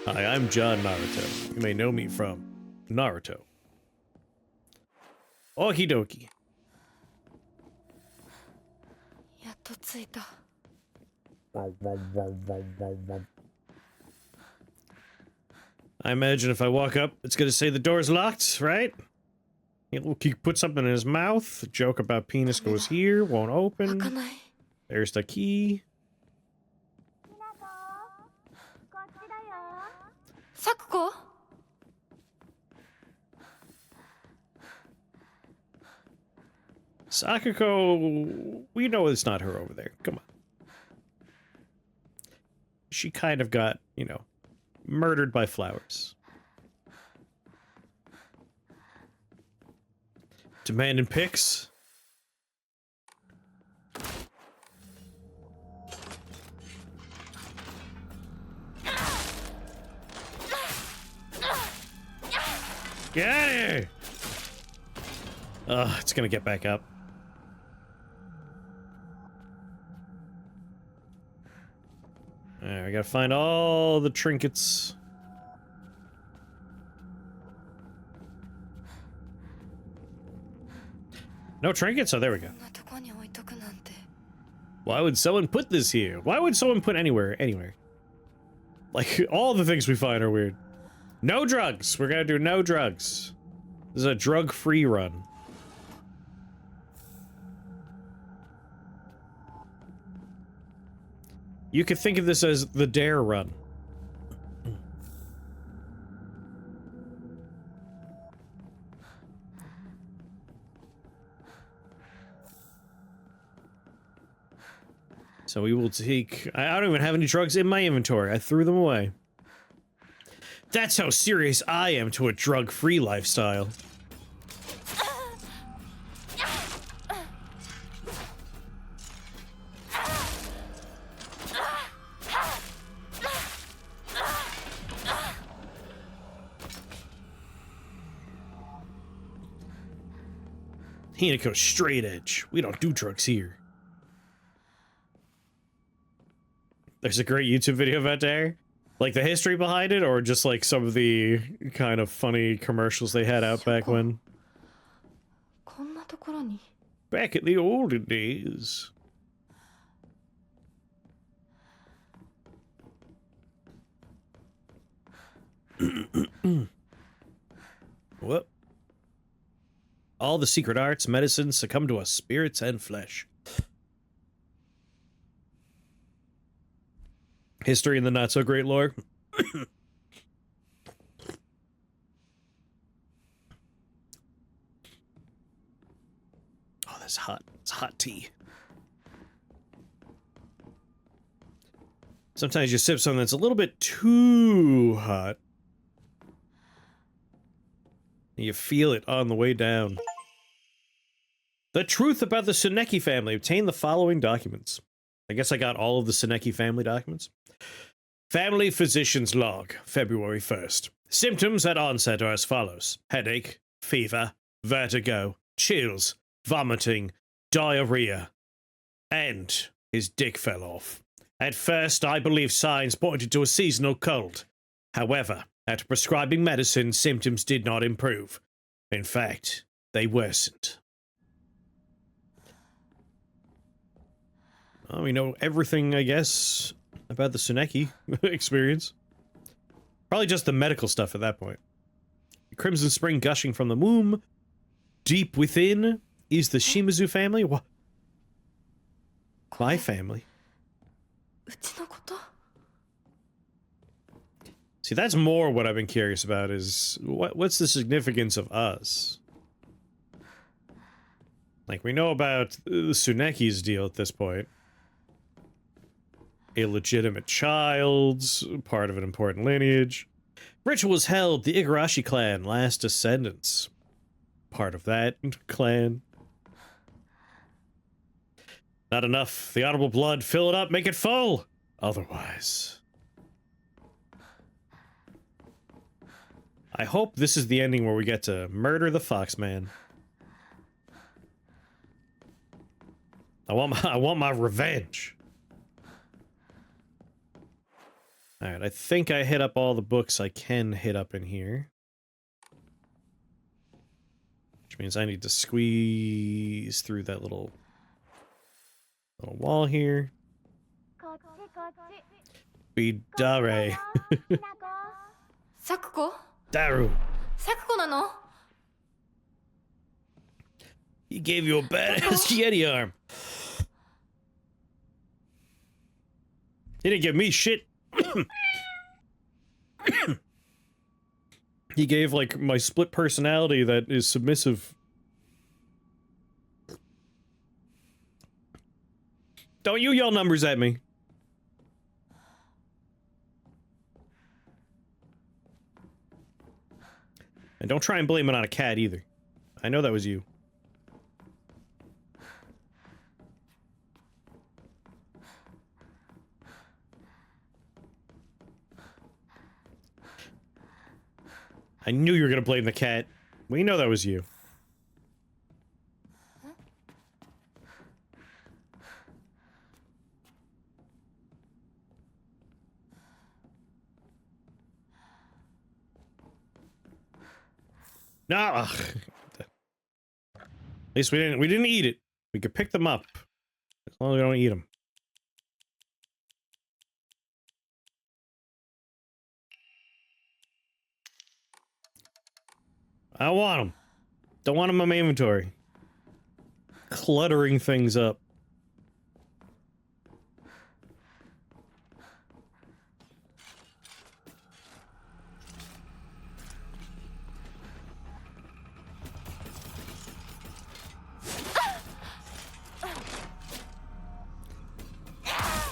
Hi, I'm John Naruto. You may know me from Naruto. Okie dokie. やっと着いた。 I imagine if I walk up, it's gonna say the door's locked, right? He'll put something in his mouth. A joke about penis goes here, won't 開か open. ない。 There's the key. サクコ？ Sakako, we know it's not her over there. Come on. She kind of got, you know, murdered by flowers. Demanding pics? Get out of here! Ugh, it's gonna get back up. Alright, we gotta find all the trinkets. No trinkets? Oh, there we go. こんなとこに置いとくなんて。 Why would someone put this here? Why would someone put anywhere? Like, all the things we find are weird. No drugs! We're gonna do no drugs. This is a drug-free run. You could think of this as the dare run. So we will take... I don't even have any drugs in my inventory. I threw them away. That's how serious I am to a drug-free lifestyle. Hinako straight edge. We don't do drugs here. There's a great YouTube video about there. Like the history behind it, or just like some of the kind of funny commercials they had out back when. こんなところに。 Back in the olden days. What? All the secret arts, medicines succumb to us spirits and flesh. History and the not so great lore. Oh, that's hot. It's hot tea. Sometimes you sip something that's a little bit too hot. You feel it on the way down. The truth about the Tsuneki family. Obtain the following documents. I guess I got all of the Tsuneki family documents. Family physician's log, February 1st. Symptoms at onset are as follows. Headache, fever, vertigo, chills, vomiting, diarrhea. And his dick fell off. At first, I believe signs pointed to a seasonal cold. However, after prescribing medicine, symptoms did not improve. In fact, they worsened. Well, we know everything, I guess, about the Tsuneki experience. Probably just the medical stuff at that point. Crimson spring gushing from the womb. Deep within is the Shimizu family. What? My family. うちのこと？ See, that's more what I've been curious about is what's the significance of us? Like, we know about the Tsuneki's deal at this point. A legitimate child, part of an important lineage. Rituals held the Igarashi clan, last descendants. Part of that clan. Not enough. The honorable blood, fill it up, make it full! Otherwise... I hope this is the ending where we get to murder the Foxman. I want my revenge. Alright, I think I hit up all the books I can hit up in here. Which means I need to squeeze through that little wall here. Be Dare. サクコ Daru. サクコなの He gave you a badass Yeti arm. He didn't give me shit. He gave, like, my split personality that is submissive. Don't you yell numbers at me. And don't try and blame it on a cat, either. I know that was you. I knew you were gonna blame the cat. We know that was you. No. At least we didn't eat it. We could pick them up. As long as we don't eat them. I want them. Don't want them in my inventory. Cluttering things up.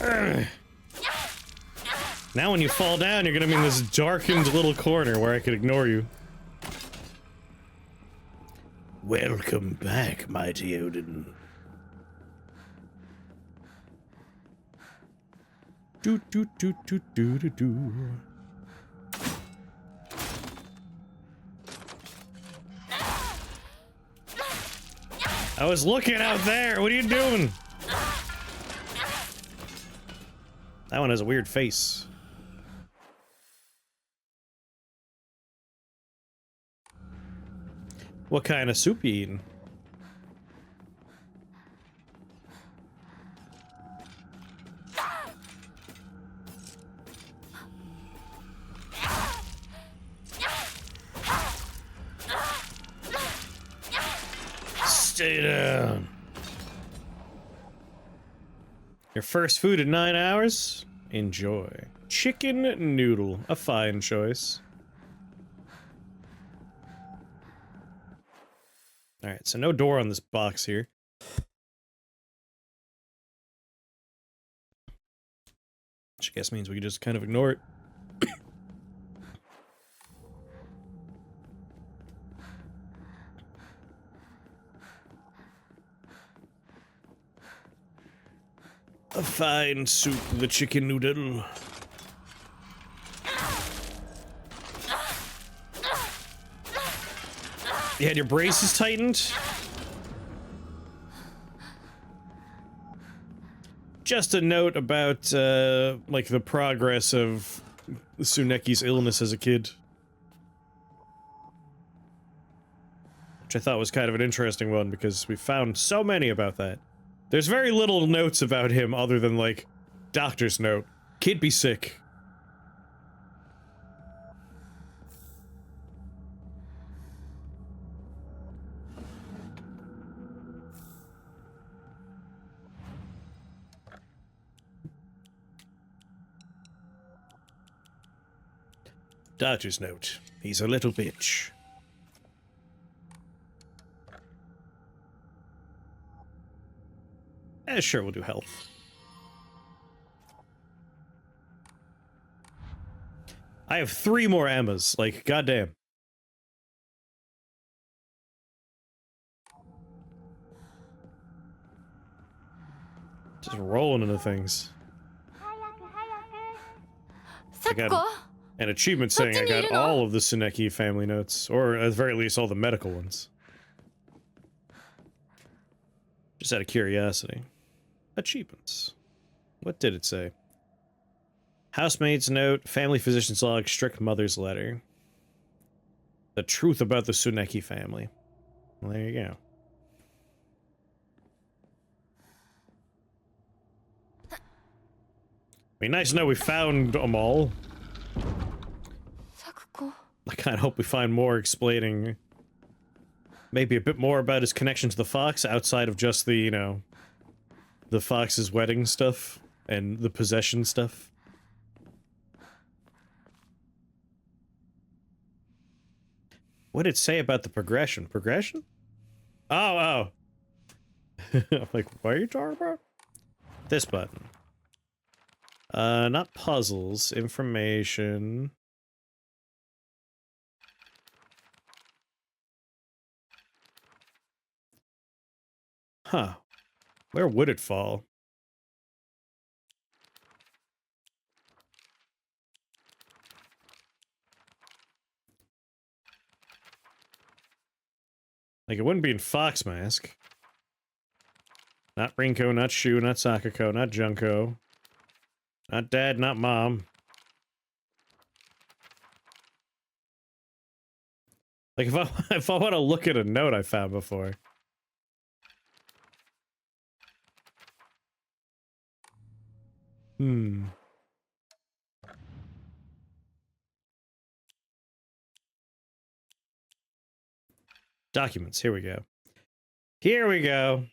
Ugh. Now when you fall down, you're gonna be in this darkened little corner where I could ignore you. Welcome back, mighty Odin. Do do do do do do do. I was looking out there. What are you doing? That one has a weird face. What kind of soup you eating? Stay down. Your first food in 9 hours? Enjoy. Chicken noodle. A fine choice. Alright, so no door on this box here. Which I guess means we can just kind of ignore it. A fine soup, the chicken noodle. You had your braces tightened? Just a note about, like, the progress of Tsuneki's illness as a kid. Which I thought was kind of an interesting one, because we found so many about that. There's very little notes about him other than, like, doctor's note. Kid be sick. Doctor's note. He's a little bitch. Sure, we'll do health. I have 3 more Emmas, like, goddamn. Just rolling into things. I got an achievement saying I got all of the Tsuneki family notes, or at the very least all the medical ones. Just out of curiosity. Achievements. What did it say? Housemaid's note, family physician's log, strict mother's letter. The truth about the Tsuneki family. Well, there you go. Be nice to know we found them all. I kind of hope we find more explaining maybe a bit more about his connection to the fox outside of just the, you know, the fox's wedding stuff and the possession stuff. What did it say about the progression? Progression? Oh, oh. I'm like, what are you talking about? This button. Not puzzles, information. Huh. Where would it fall? Like, it wouldn't be in Fox Mask. Not Rinko, not Shu, not Sakako, not Junko. Not Dad, not Mom. Like, if I want to look at a note I found before. Documents, here we go. Here we go.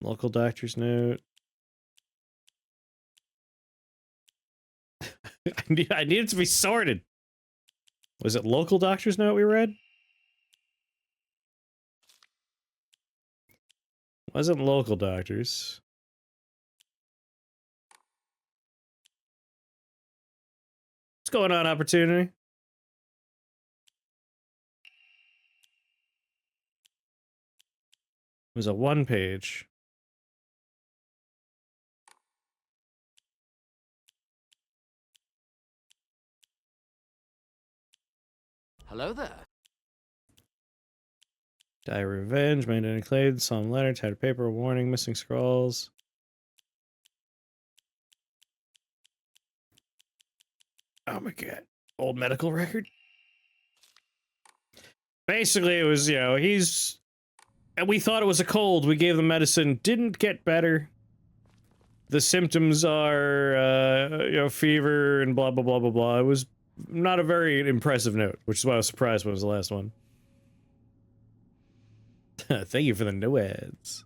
Local doctor's note. I need it to be sorted. Was it local doctor's note we read? Wasn't local doctors. What's going on, Opportunity? It was a 1-page. Hello there. Diary of Revenge, Maiden Clade, solemn letter, tattered paper, warning, missing scrolls. Oh my god. Old medical record? Basically, it was, you know, and we thought it was a cold. We gave the medicine, didn't get better. The symptoms are, you know, fever and blah, blah, blah, blah, blah. It was not a very impressive note, which is why I was surprised when it was the last one. Thank you for the no ads.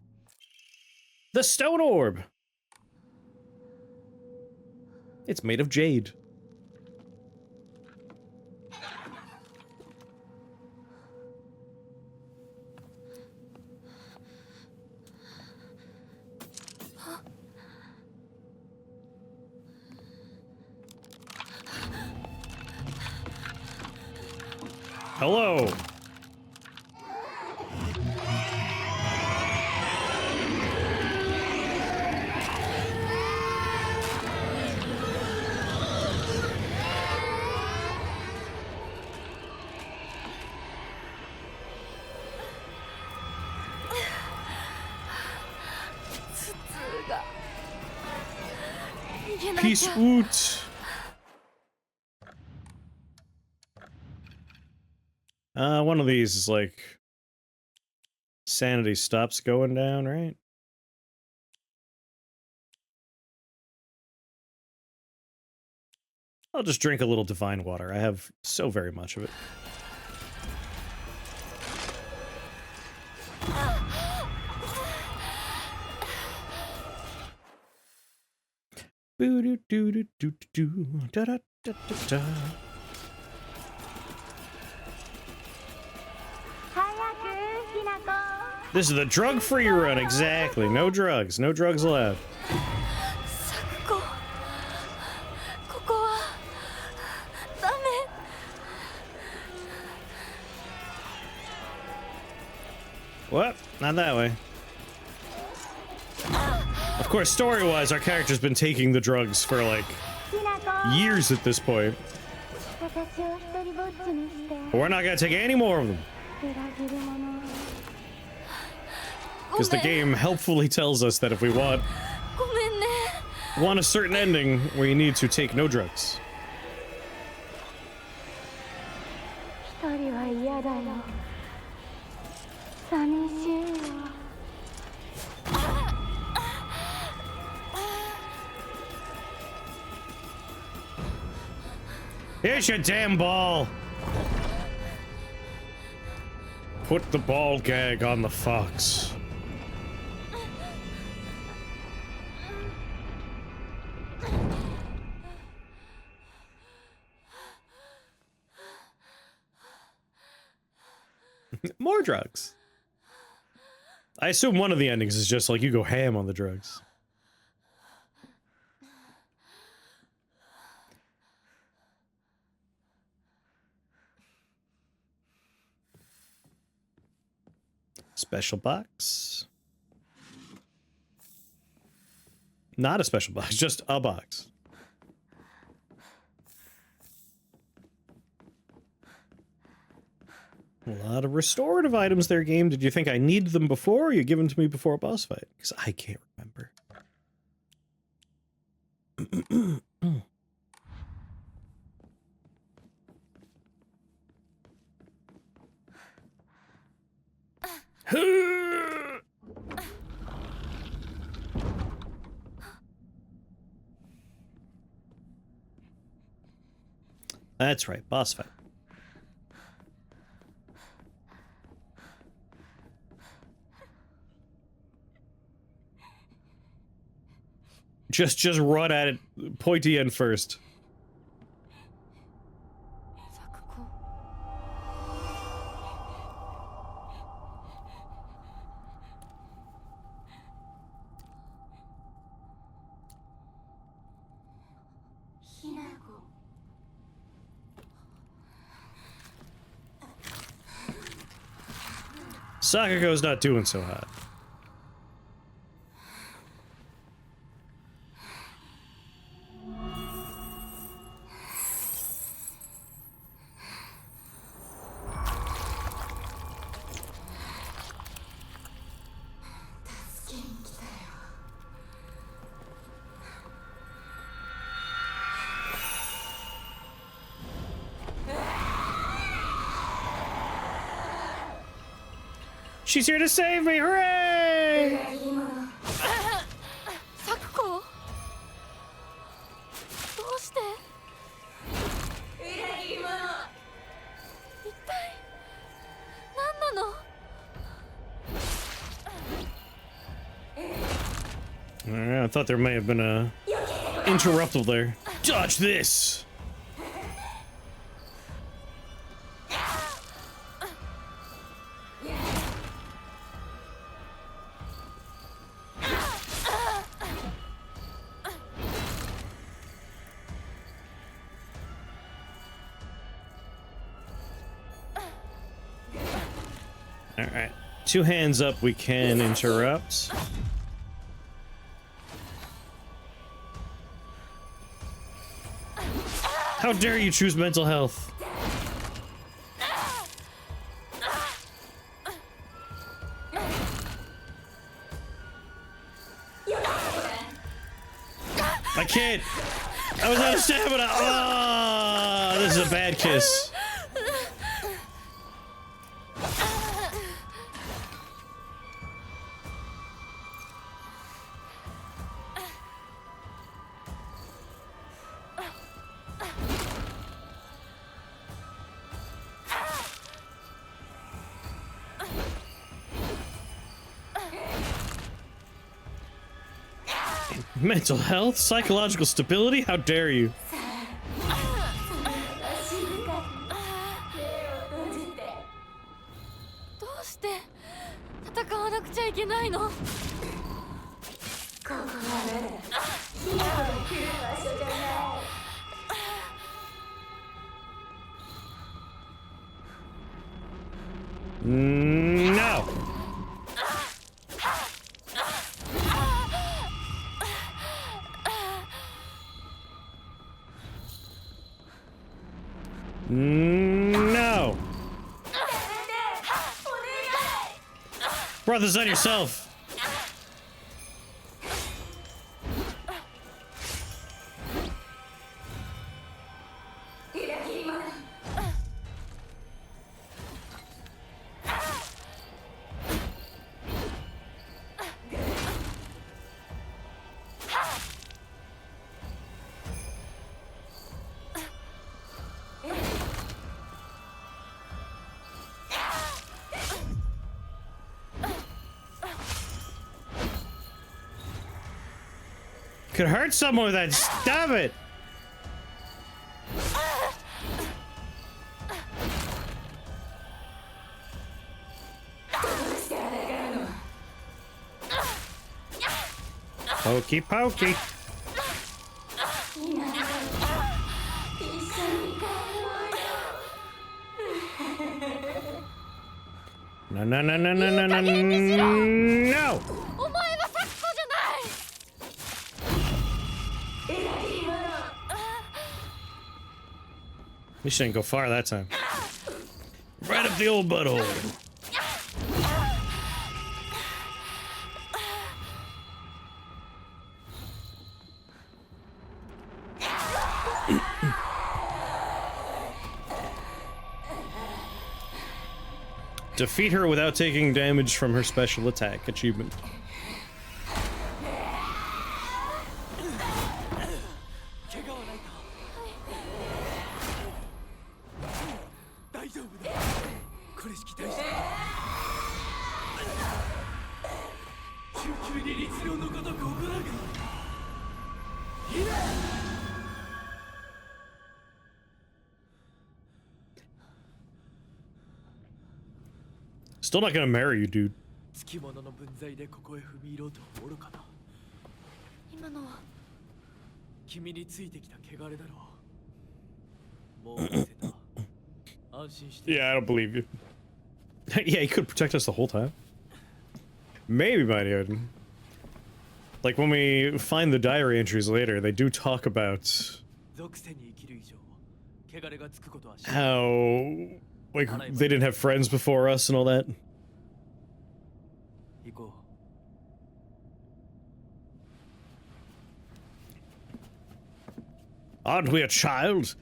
The stone orb. It's made of jade. Hello. Peace woot. One of these is like sanity stops going down, right? I'll just drink a little divine water. I have so very much of it. Boo doo doo doo doo doo da da da da da. This is the drug-free run, exactly. No drugs. No drugs allowed. What? Not that way. Of course, story-wise, our character's been taking the drugs for, like, years at this point. But we're not gonna take any more of them. Because the game helpfully tells us that if we want a certain ending, we need to take no drugs. Here's your damn ball. Put the ball gag on the fox. More drugs. I assume one of the endings is just like you go ham on the drugs. Special box. Not a special box, just a box. A lot of restorative items there, game. Did you think I needed them before, or you give them to me before a boss fight? Because I can't remember. That's right, boss fight. Just run at it, pointy end first. Sakako's not doing so hot. She's here to save me! Hooray! Sakuko? どうして一体何なの I thought there may have been a interruptal there. Dodge this! Alright. 2 hands up, we can interrupt. How dare you choose mental health? I can't! I was out of stamina! Ah, this is a bad kiss. Mental health? Psychological stability? How dare you? どうして戦わなくちゃいけないの No! No! Brought this on yourself! Could hurt someone with that. Stop it! Pokey pokey. No, no, no, no, no, no, no, no! We shouldn't go far that time. Right up the old butthole. Defeat her without taking damage from her special attack achievement. Still not gonna marry you, dude. つきものの分際でここへ踏み入ろうとおるかな。今のは君についてきた汚れだろう。もう見せた。安心して。Yeah, I don't believe you. Yeah, he could protect us the whole time. Maybe, mighty Odin. Like when we find the diary entries later, they do talk about how like they didn't have friends before us and all that. Aren't we a child?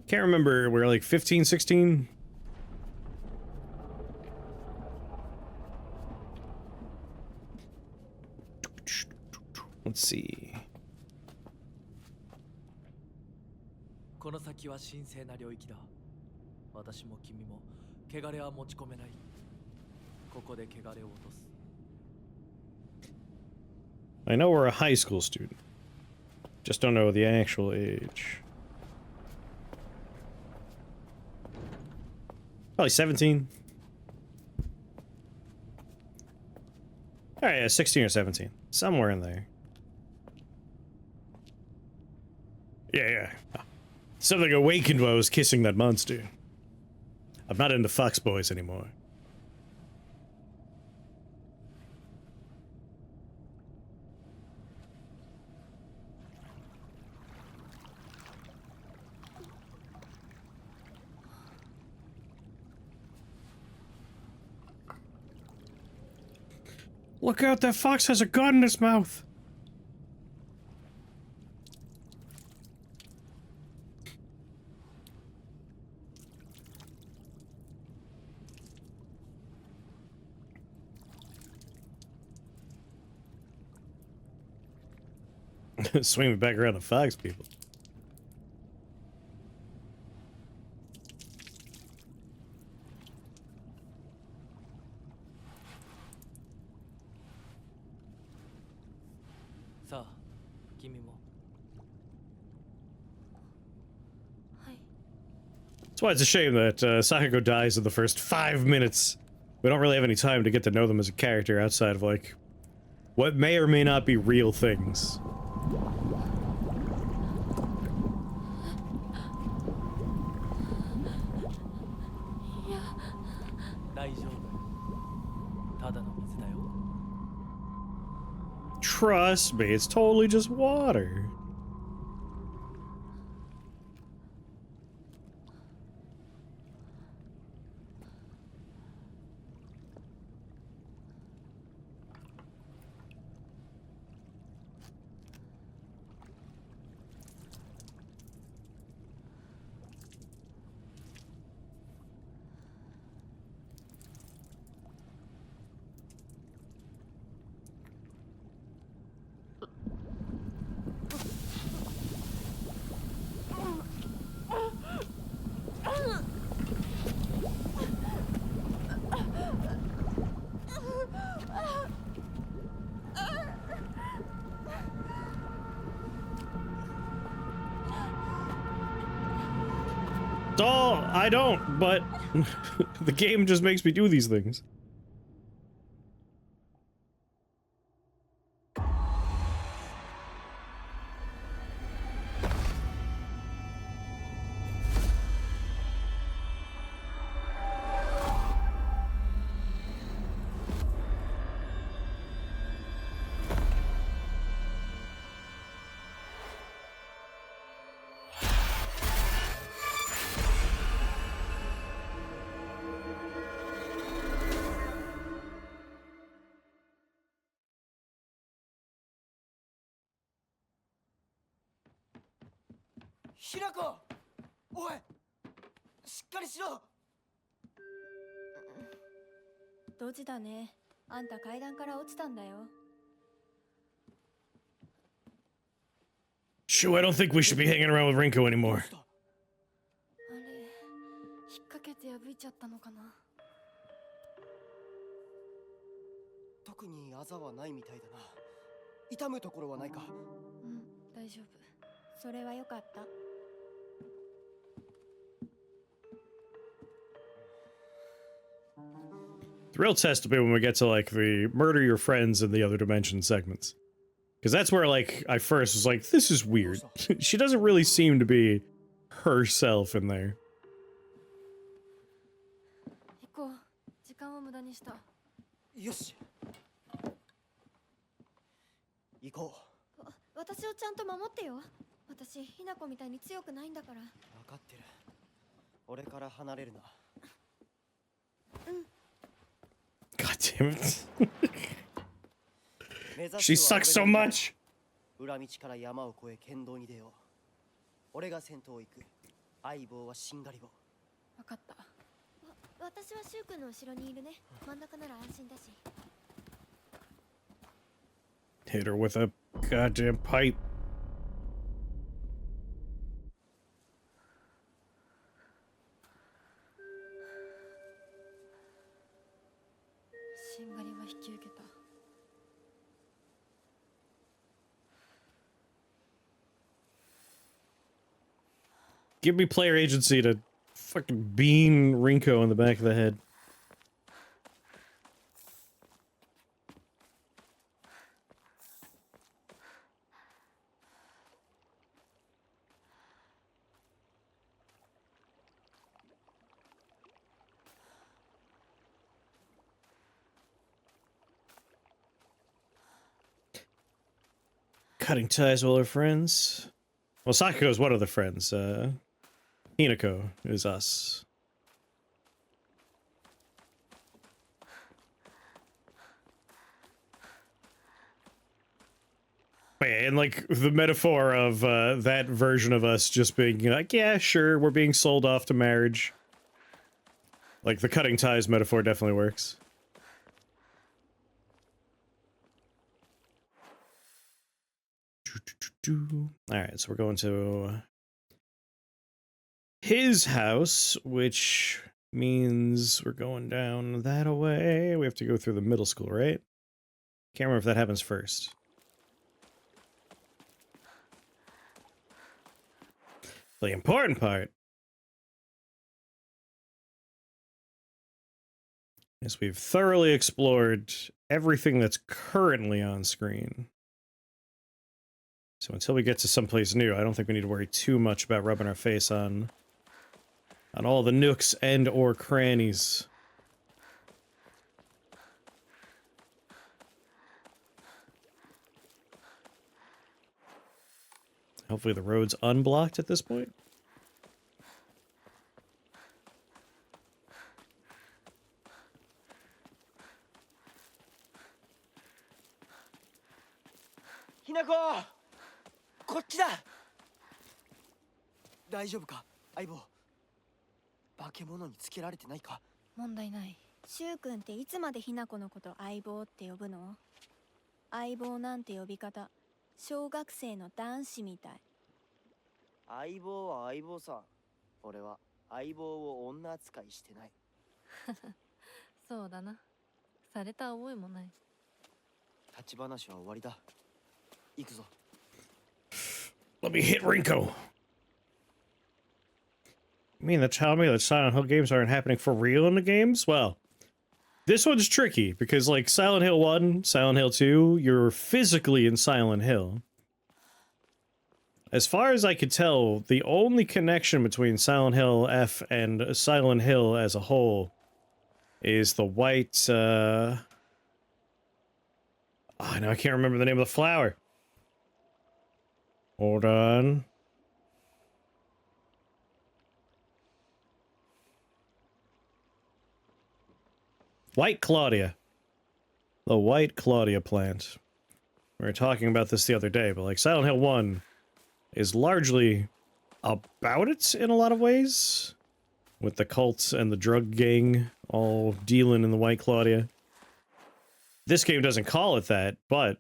Can't remember, we're like 15, 16? Let's see. この先は神聖な領域だ。私も君も汚れは持ち込めない。ここで汚れを落とす。I know we're a high school student. Just don't know the actual age. Probably 17. Alright, yeah, 16 or 17. Somewhere in there. Yeah, yeah. Something awakened while I was kissing that monster. I'm not into fox boys anymore. Look out, that fox has a gun in his mouth! Swing me back around the fox people. That's why it's a shame that Sakako dies in the first 5 minutes. We don't really have any time to get to know them as a character outside of, like, what may or may not be real things. Trust me, it's totally just water. all. I don't, but the game just makes me do these things. Hinako! おい、しっかりしろ。ドジだね。あんた階段から落ちたんだよ。Shoo, I don't think we should be hanging around with Rinko anymore. あれ、引っ掛けて破いちゃったのかな。特にあざはないみたいだな。痛むところはないか。うん、大丈夫。それはよかった。The real test will be when we get to like the murder your friends in the other dimension segments. Because that's where like I first was like, this is weird. She doesn't really seem to be herself in there. 行こう。時間を無駄にした。よし。行こう。私をちゃんと守ってよ。私、ひなこみたいに強くないんだから。分かってる。俺から離れるな。うん。God damn it. She sucks so much. 裏道から山を越え剣道に出よう。俺が先頭を行く。相棒はしんがり棒。分かった。私はシュウ君の後ろにいるね。真ん中なら安心だし。Hit her with a goddamn pipe. しんがりは引き受けた。Give me player agency to fucking bean Rinko in the back of the head. Cutting ties with all her friends. Well, Sakako is one of the friends. Hinako is us. But yeah, and like the metaphor of that version of us just being like, yeah, sure, we're being sold off to marriage. Like the cutting ties metaphor definitely works. Alright, so we're going to his house, which means we're going down that way. We have to go through the middle school, right? Can't remember if that happens first. The important part is we've thoroughly explored everything that's currently on screen. So until we get to someplace new, I don't think we need to worry too much about rubbing our face on all the nooks and or crannies. Hopefully the road's unblocked at this point. Hinako! こっちだ。大丈夫か、相棒。化け物につけられてないか。問題ない。シュウ君っていつまでひなこのこと相棒って呼ぶの？相棒なんて呼び方、小学生の男子みたい。相棒は相棒さ。俺は相棒を女扱いしてない。そうだな。された覚えもない。立ち話は終わりだ。行くぞ。Let me hit Rinko. You mean to tell me that Silent Hill games aren't happening for real in the games? Well, this one's tricky because like Silent Hill 1, Silent Hill 2, you're physically in Silent Hill. As far as I could tell, the only connection between Silent Hill F and Silent Hill as a whole is the white, oh, no, I can't remember the name of the flower. Hold on. White Claudia. The White Claudia plant. We were talking about this the other day, but like Silent Hill 1 is largely about it in a lot of ways. With the cults and the drug gang all dealing in the White Claudia. This game doesn't call it that, but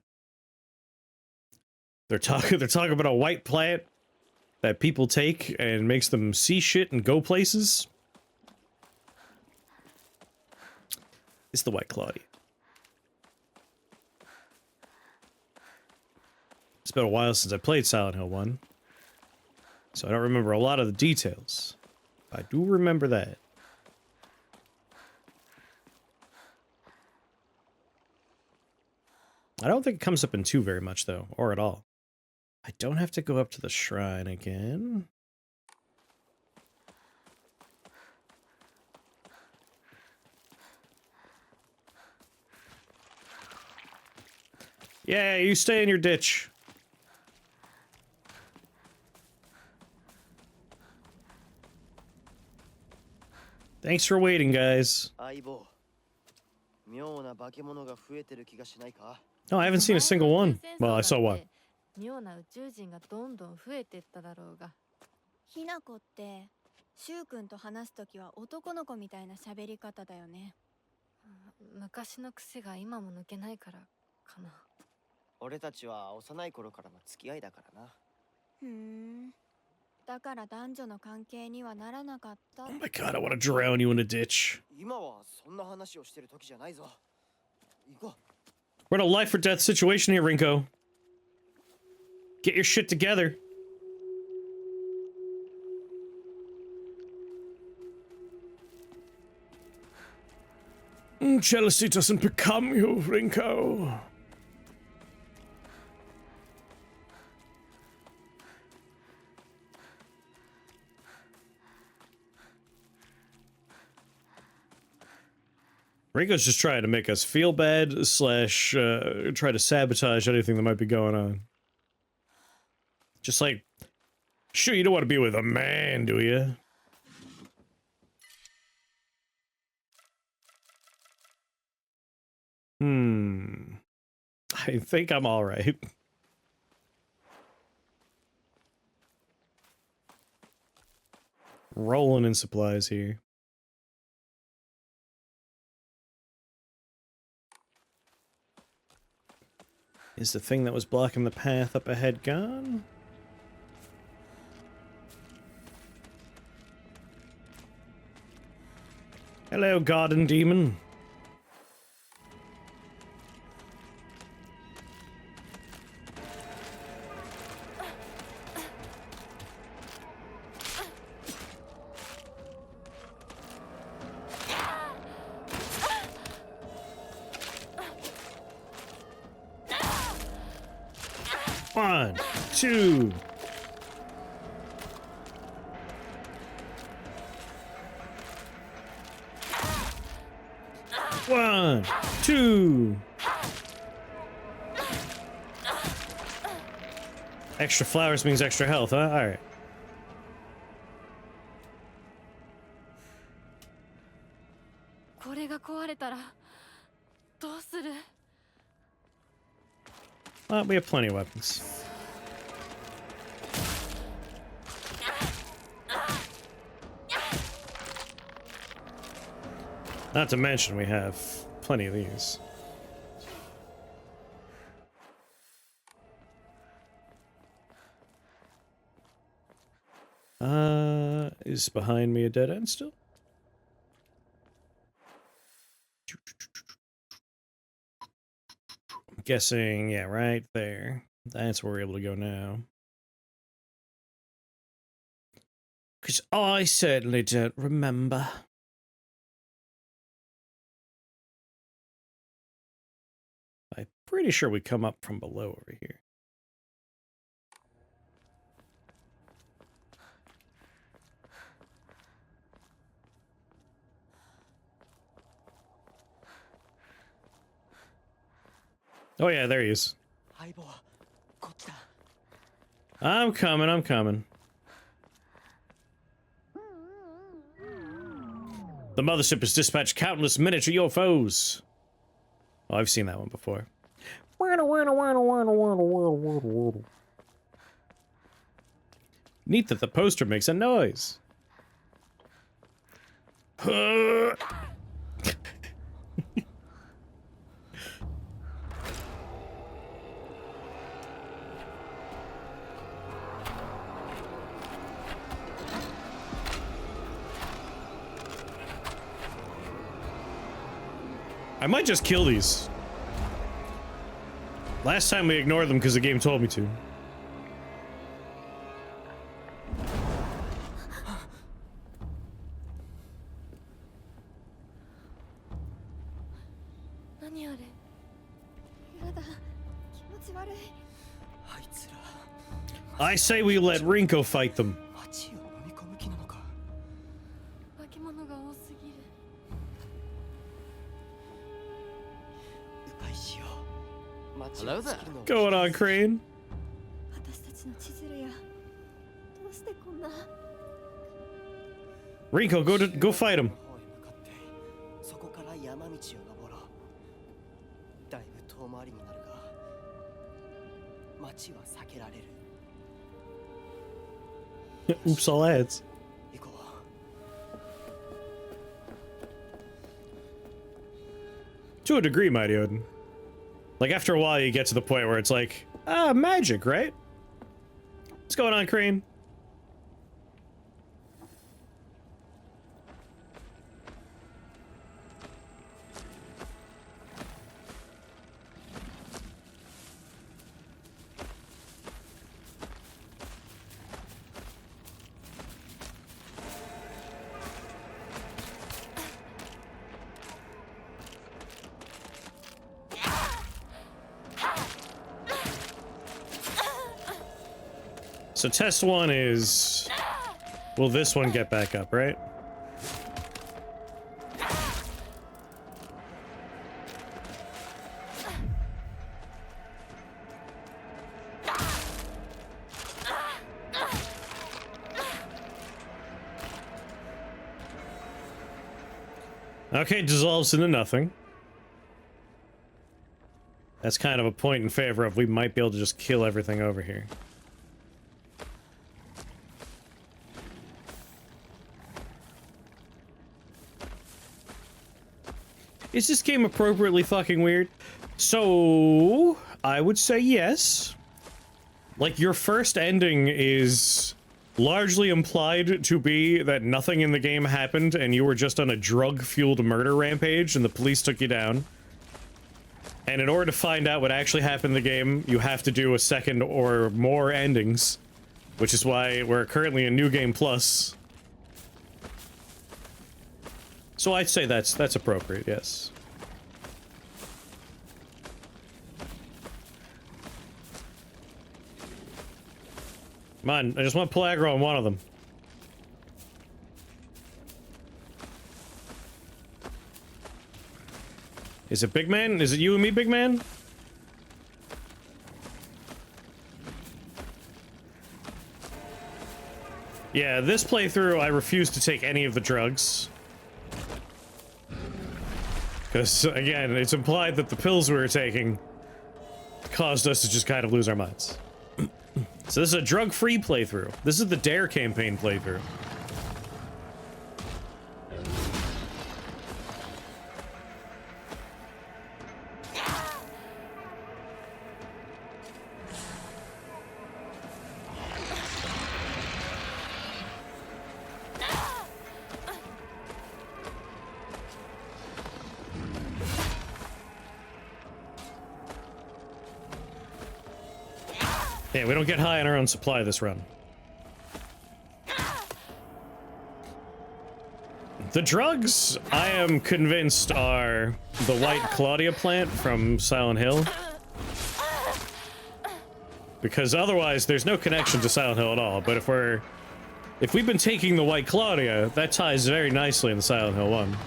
they're talking about a white plant that people take and makes them see shit and go places. It's the White Claudia. It's been a while since I played Silent Hill 1, so I don't remember a lot of the details. I do remember that. I don't think it comes up in 2 very much, though, or at all. I don't have to go up to the shrine again. Yeah, you stay in your ditch. Thanks for waiting, guys. 相棒妙な化け物が増えてる気がしないか No, I haven't seen a single one. Well, I saw one. 妙な宇宙人がどんどん増えてっただろうが。ひなこってしゅうくんと話すときは男の子みたいな喋り方だよね。昔の癖が今も抜けないからかな。俺たちは幼い頃からの付き合いだからなふーん。だから男女の関係にはならなかった。 Oh my god, I want to drown you in a ditch. 今はそんな話をしてる時じゃないぞ行こう We're in a life or death situation here, Rinko. Get your shit together. Jealousy doesn't become you, Rinko. Rinko's just trying to make us feel bad, slash, try to sabotage anything that might be going on. Just like, sure, you don't want to be with a man, do you? I think I'm alright. Rolling in supplies here. Is the thing that was blocking the path up ahead gone? Hello, garden demon. One, two. One, two. Extra flowers means extra health, huh? Alright. We have plenty of weapons. Not to mention we have plenty of these. Is behind me a dead end still? I'm guessing, yeah, right there. That's where we're able to go now. Because I certainly don't remember. I'm pretty sure we come up from below over here. Oh yeah, there he is. 相棒こっちだ I'm coming, I'm coming. The mothership has dispatched countless miniature UFOs. Oh, I've seen that one before. Neat that the poster makes a noise. I might just kill these. Last time we ignored them because the game told me to. I say we let Rinko fight them. 街を飲み込む気なのか 化け物が多すぎる。迂回しよう街 Hello を there. 作るのを Going on, Crane? 私たちの千鶴やどうしてこんな Rinko, go fight him. 方へ向かってそこから山道を登ろうだいぶ遠回りになるが街は避けられる Oops, all ads. 行こう To a degree, Mighty Odin. Like, after a while, you get to the point where it's like, magic, right? What's going on, Crane? So test one is, will this one get back up, right? Okay, dissolves into nothing. That's kind of a point in favor of we might be able to just kill everything over here. Is this game appropriately fucking weird? So, I would say yes. Like, your first ending is largely implied to be that nothing in the game happened and you were just on a drug-fueled murder rampage and the police took you down. And in order to find out what actually happened in the game, you have to do a second or more endings. Which is why we're currently in New Game Plus. So I'd say that's appropriate, yes. Come on, I just want to pull aggro on one of them. Is it Big Man? Is it you and me, Big Man? Yeah, this playthrough, I refuse to take any of the drugs. Because, again, it's implied that the pills we were taking caused us to just kind of lose our minds. So this is a drug-free playthrough. This is the Dare campaign playthrough. Yeah, we don't get high on our own supply this run. The drugs, I am convinced, are the white Claudia plant from Silent Hill. Because otherwise, there's no connection to Silent Hill at all. But if we've been taking the white Claudia, that ties very nicely in the Silent Hill 1.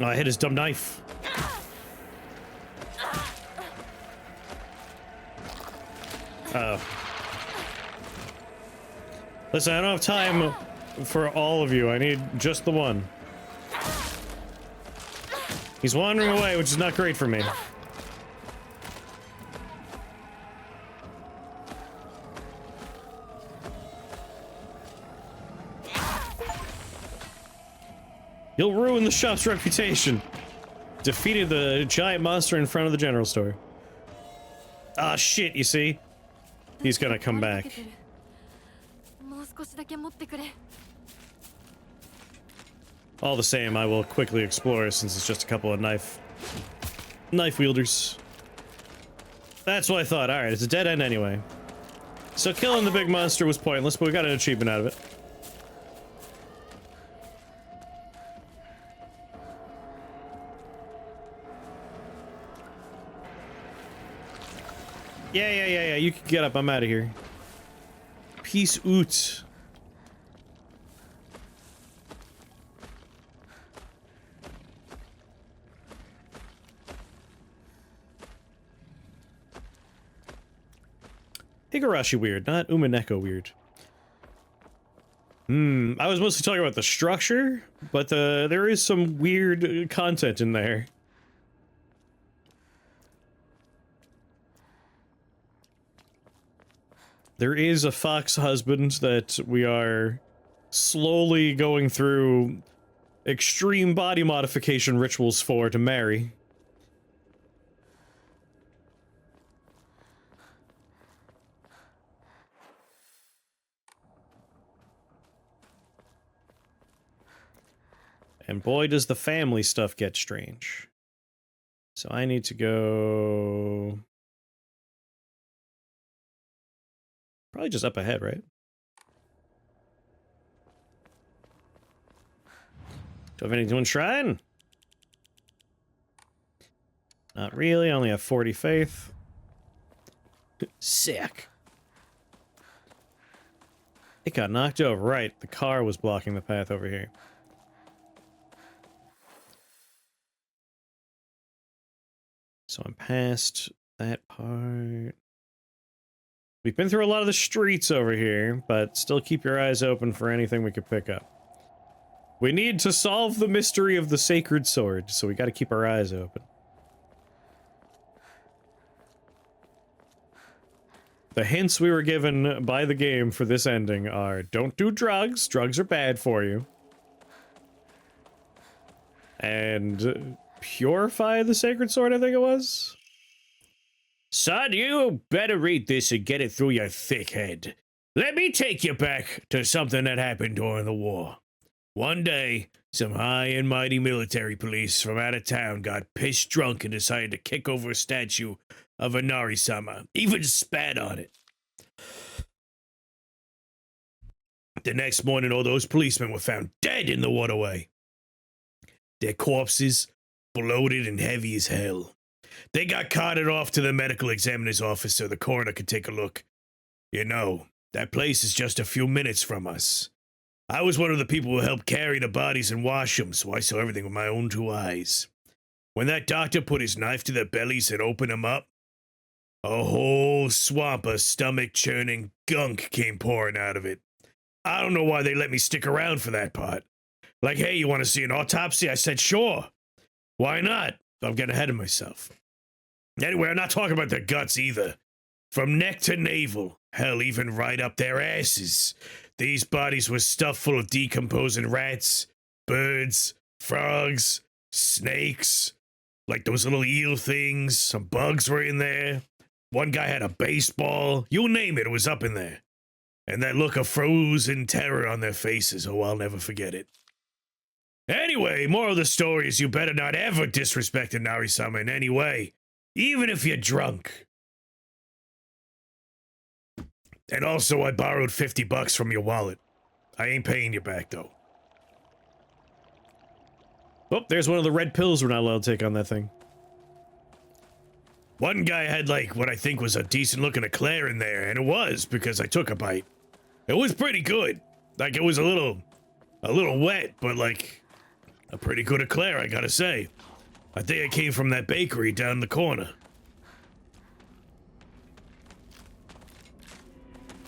Oh, I hit his dumb knife. Oh. Listen, I don't have time for all of you. I need just the one. He's wandering away, which is not great for me. You'll ruin the shop's reputation. Defeated the giant monster in front of the general store. Ah, shit, you see? He's gonna come back. All the same, I will quickly explore since it's just a couple of knife wielders. That's what I thought. Alright, it's a dead end anyway. So killing the big monster was pointless, but we got an achievement out of it. Yeah, you can get up. I'm out of here. Peace out. Higurashi weird, not Umineko weird. I was mostly talking about the structure, but there is some weird content in there. There is a fox husband that we are slowly going through extreme body modification rituals for to marry. And boy, does the family stuff get strange. So I need to go... Probably just up ahead, right? Do I have anything to shrine? Not really, I only have 40 faith. Sick. It got knocked over. Right, the car was blocking the path over here. So I'm past that part. We've been through a lot of the streets over here, but still keep your eyes open for anything we could pick up. We need to solve the mystery of the sacred sword, so we gotta keep our eyes open. The hints we were given by the game for this ending are, don't do drugs, drugs are bad for you. And purify the sacred sword, I think it was? Son, you better read this and get it through your thick head. Let me take you back to something that happened during the war. One day, some high and mighty military police from out of town got pissed drunk and decided to kick over a statue of Inari-sama, even spat on it. The next morning, all those policemen were found dead in the waterway. Their corpses, bloated and heavy as hell. They got carted off to the medical examiner's office so the coroner could take a look. You know, that place is just a few minutes from us. I was one of the people who helped carry the bodies and wash them, so I saw everything with my own two eyes. When that doctor put his knife to their bellies and opened them up, a whole swamp of stomach-churning gunk came pouring out of it. I don't know why they let me stick around for that part. Like, hey, you want to see an autopsy? I said, sure. Why not? I'm getting ahead of myself. Anyway, I'm not talking about their guts either. From neck to navel, hell, even right up their asses. These bodies were stuffed full of decomposing rats, birds, frogs, snakes, Like those little eel things, some bugs were in there. One guy had a baseball. You name it, it was up in there. And that look of frozen terror on their faces, oh, I'll never forget it. Anyway, moral of the story is you better not ever disrespect a Nari-sama in any way, even if you're drunk. And also, I borrowed $50 from your wallet. I ain't paying you back, though. Oh, there's one of the red pills we're not allowed to take on that thing. One guy had, like, what I think was a decent-looking eclair in there, and it was, because I took a bite. It was pretty good. Like, it was a little wet, but, like, a pretty good eclair, I gotta say. I think it came from that bakery down the corner.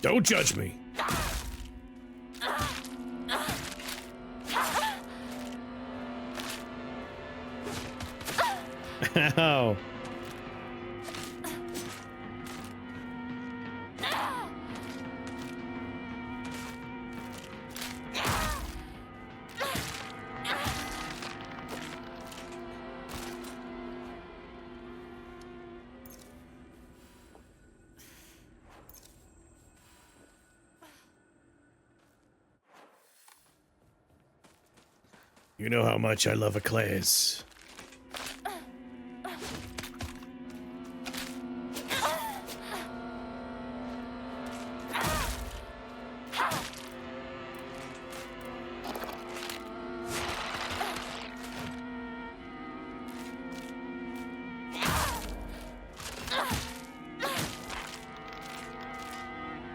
Don't judge me. Ow. You know how much I love eclairs.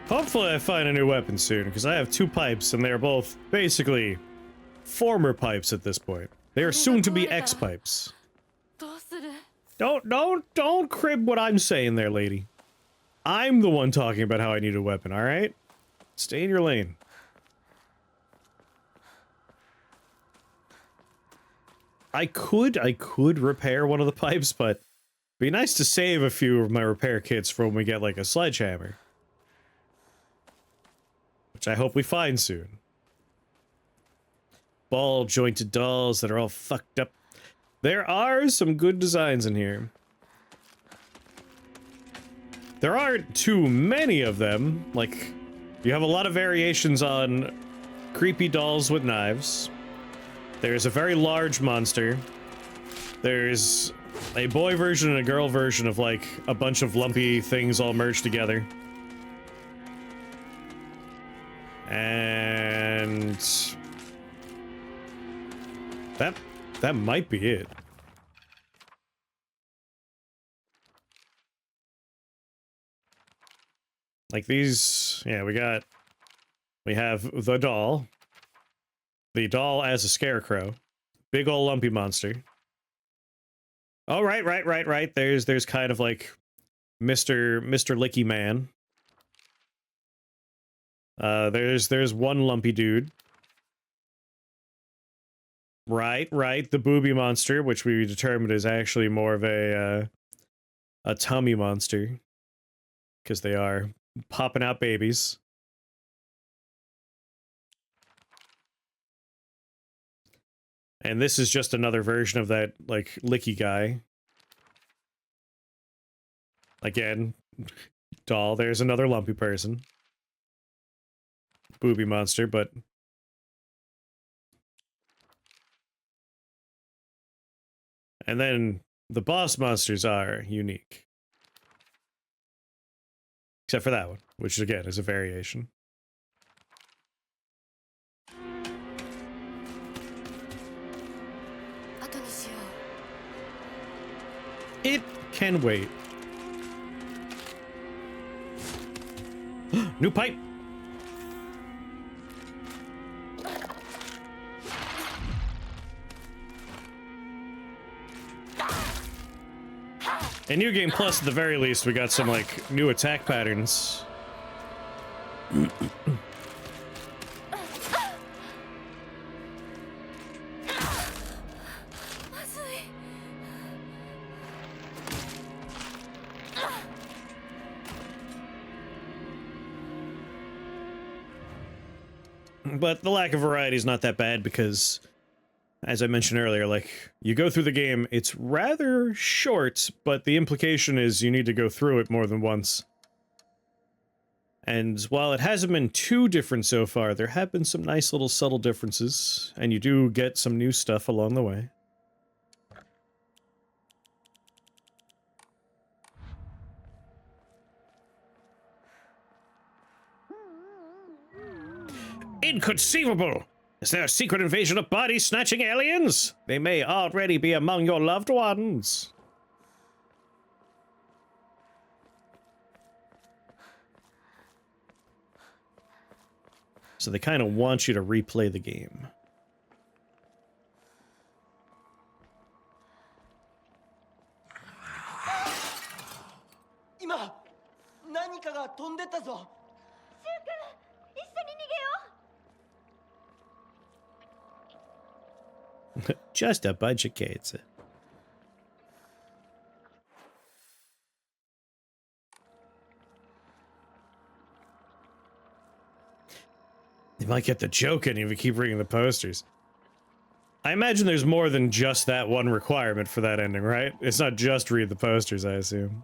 Hopefully I find a new weapon soon, because I have 2 pipes and they're both basically former pipes at this point. They are soon to be X-pipes. Don't crib what I'm saying there, lady. I'm the one talking about how I need a weapon, alright? Stay in your lane. I could repair one of the pipes, but it'd be nice to save a few of my repair kits for when we get, like, a sledgehammer. Which I hope we find soon. Ball-jointed dolls that are all fucked up. There are some good designs in here. There aren't too many of them. Like, you have a lot of variations on creepy dolls with knives. There's a very large monster. There's a boy version and a girl version of, like, a bunch of lumpy things all merged together. And that might be it. Like these, yeah, we have the doll as a scarecrow, big ol' lumpy monster. Oh, right. There's kind of like Mr. Licky Man. There's one lumpy dude. Right, the booby monster, which we determined is actually more of a tummy monster. Because they are popping out babies. And this is just another version of that, like, licky guy. Again, doll, there's another lumpy person. Booby monster, but... And then the boss monsters are unique. Except for that one, which again is a variation. It can wait. New pipe! In New Game Plus, at the very least, we got some, like, new attack patterns. But the lack of variety is not that bad because as I mentioned earlier, like, you go through the game, it's rather short, but the implication is you need to go through it more than once. And while it hasn't been too different so far, there have been some nice little subtle differences, and you do get some new stuff along the way. Inconceivable! Is there a secret invasion of body-snatching aliens? They may already be among your loved ones. So they kind of want you to replay the game. 今何かが飛んでったぞ。 Just a bunch of kids. You might get the joke in if you keep reading the posters. I imagine there's more than just that one requirement for that ending, right? It's not just read the posters, I assume.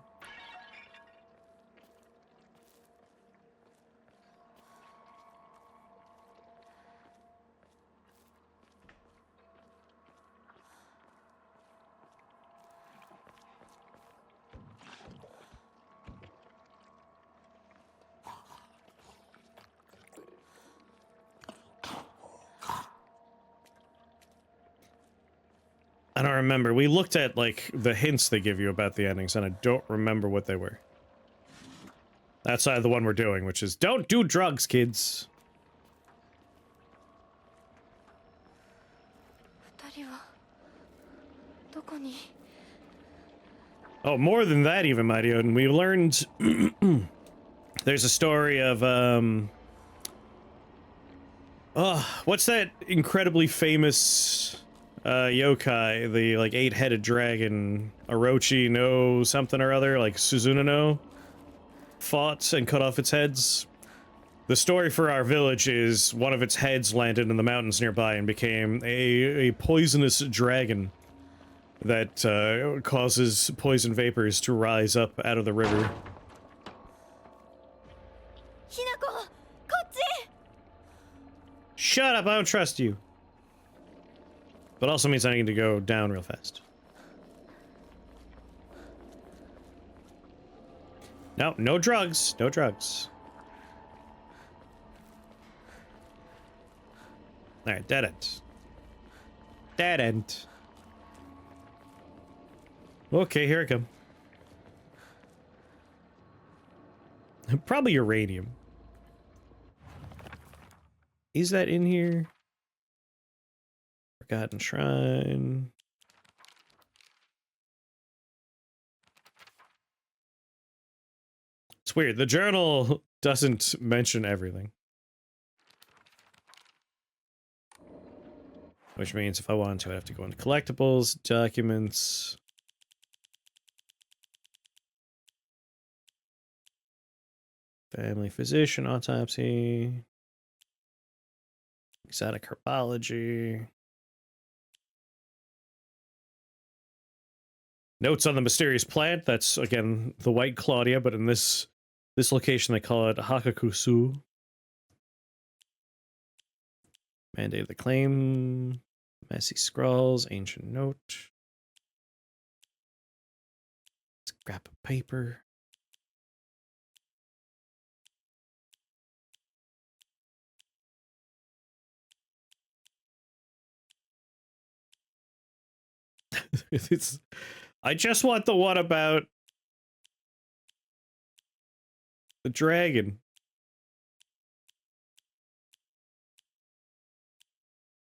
I don't remember. We looked at, like, the hints they give you about the endings, and I don't remember what they were. Outside the one we're doing, which is, don't do drugs, kids. 二人はどこに Oh, more than that even, Mighty Odin. We learned there's a story of, what's that incredibly famous yokai, the like 8-headed dragon, Orochi no something or other, like Suzuna no, fought and cut off its heads. The story for our village is one of its heads landed in the mountains nearby and became a poisonous dragon that causes poison vapors to rise up out of the river. ひなこ、こっち。 Shut up, I don't trust you. But also means I need to go down real fast. No, no drugs. No drugs. Alright, dead end. Dead end. Okay, here I come. Probably uranium. Is that in here? Forgotten Shrine. It's weird. The journal doesn't mention everything. Which means if I want to, I have to go into collectibles, documents. Family physician autopsy. Exotic herbology. Notes on the mysterious plant. That's, again, the white Claudia, but in this location they call it Hakakusu. Mandate of the claim. Messy scrawls. Ancient note. Scrap of paper. It's... I just want the one about the dragon.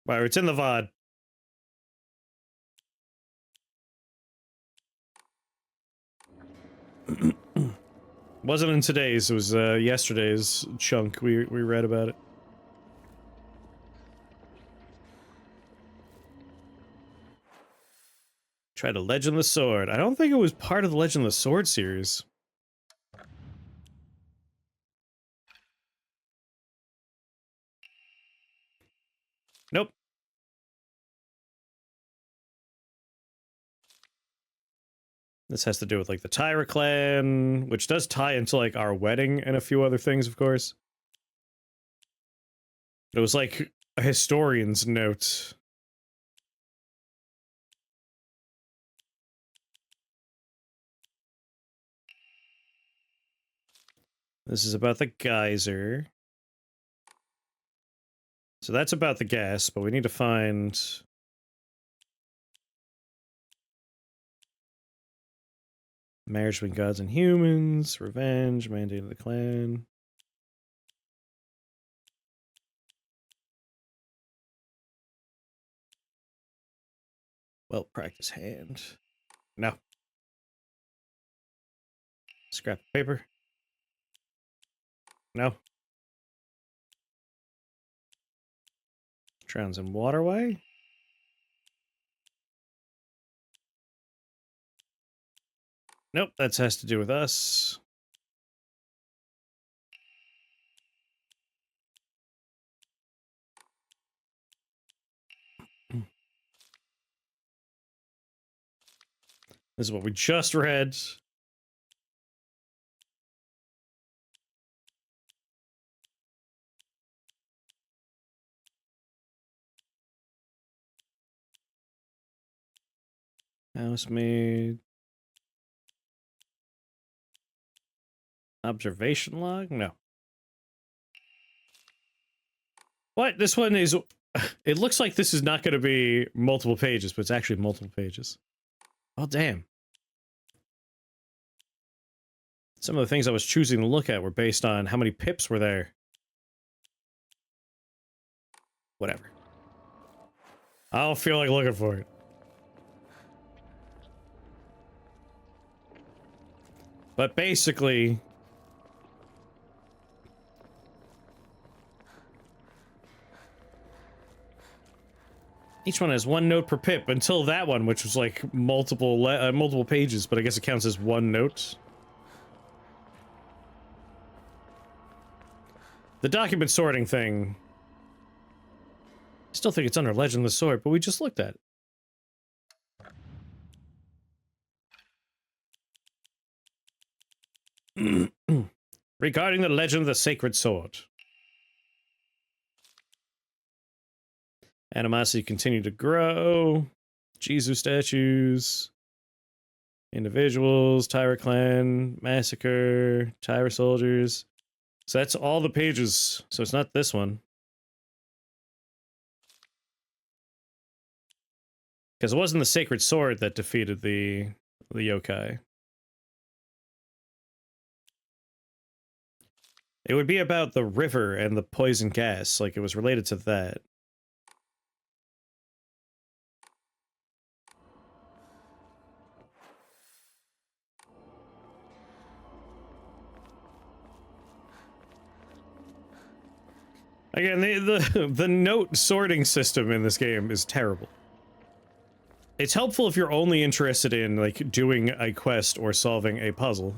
Wow, it's in the VOD. Wasn't in today's, it was yesterday's chunk. We read about it. Tried to Legend of the Sword. I don't think it was part of the Legend of the Sword series. Nope. This has to do with like the Tyra clan, which does tie into like our wedding and a few other things, of course. It was like a historian's note. This is about the geyser. So that's about the gas, but we need to find... marriage between gods and humans, revenge, mandate of the clan. Well, practice hand. No. Scrap paper. No. Drowns in waterway. Nope, that has to do with us. This is what we just read. Housemaid. Observation log? No. What? This one is... It looks like this is not going to be multiple pages, but it's actually multiple pages. Oh, damn. Some of the things I was choosing to look at were based on how many pips were there. Whatever. I don't feel like looking for it. But basically... each one has one note per pip, until that one, which was like multiple pages, but I guess it counts as one note. The document sorting thing... I still think it's under Legend of the Sword, but we just looked at it. Regarding the Legend of the Sacred Sword. Animosity continued to grow. Jesus statues. Individuals. Tyra clan. Massacre. Tyra soldiers. So that's all the pages. So it's not this one. Because it wasn't the Sacred Sword that defeated the yokai. It would be about the river and the poison gas. Like, it was related to that. Again, the note sorting system in this game is terrible. It's helpful if you're only interested in, like, doing a quest or solving a puzzle.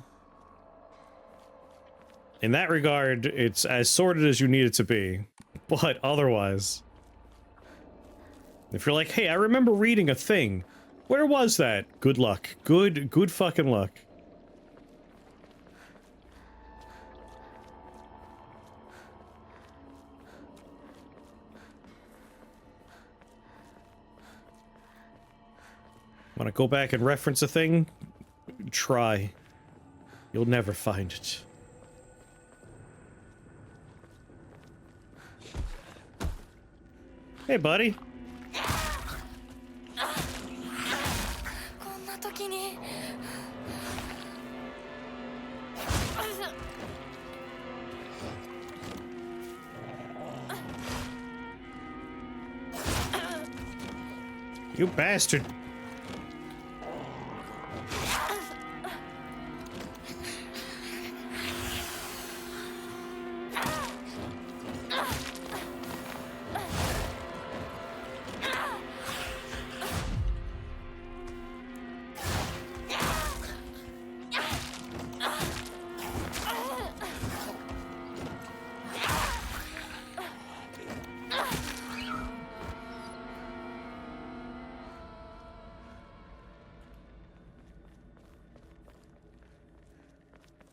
In that regard, it's as sorted as you need it to be. But otherwise... if you're like, hey, I remember reading a thing. Where was that? Good luck. Good fucking luck. Want to go back and reference a thing? Try. You'll never find it. Hey, buddy. You bastard.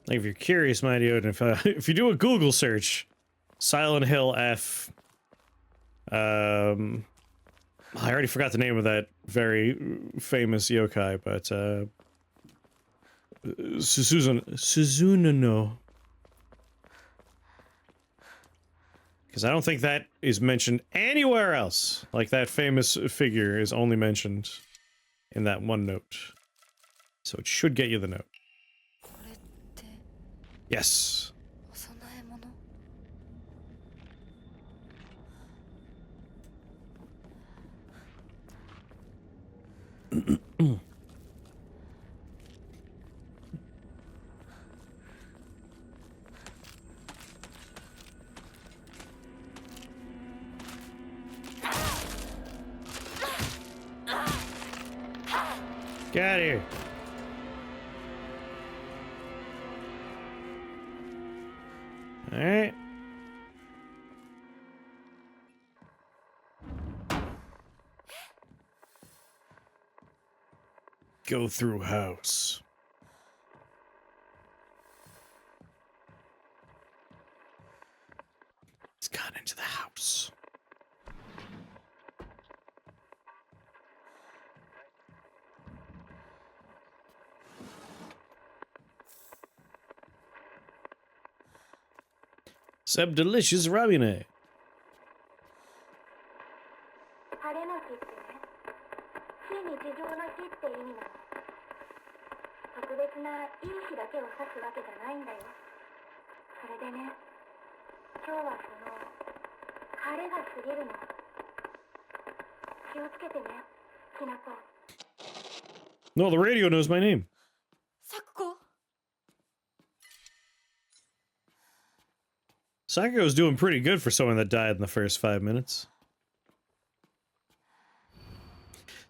Like, if you're curious, Mighty Odin, if you do a Google search, Silent Hill F, I already forgot the name of that very famous yokai, but Suzuno. Because I don't think that is mentioned anywhere else. Like, that famous figure is only mentioned in that one note. So it should get you the note. これって Yes. お供え物 Get out of here. Alright. Go through house. He's gone into the house. Some delicious ramen. 晴れの日ってね、非日常の日って意味なの。特別ないい日だけを指すわけじゃないんだよ。それでね、今日はその晴れが過ぎるの。気をつけてね、きなこ。 No, the radio knows my name. サクコ Sakugo's doing pretty good for someone that died in the first 5 minutes.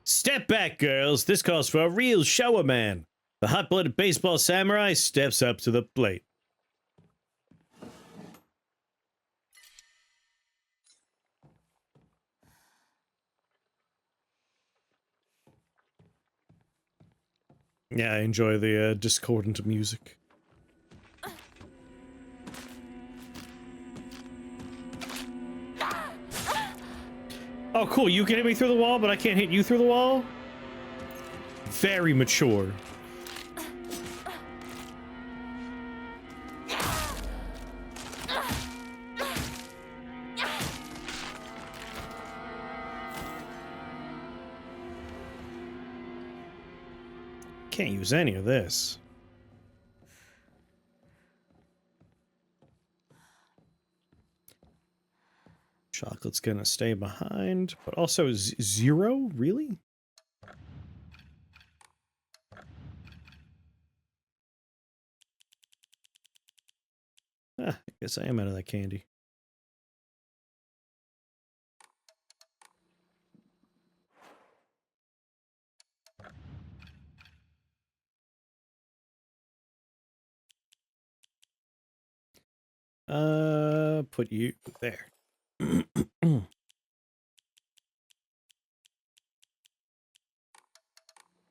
Step back, girls. This calls for a real shower man. The hot-blooded baseball samurai steps up to the plate. Yeah, I enjoy the discordant music. Oh, cool. You can hit me through the wall, but I can't hit you through the wall? Very mature. Can't use any of this. Chocolate's gonna stay behind, but also zero? Really? Ah, I guess I am out of that candy. Put you there.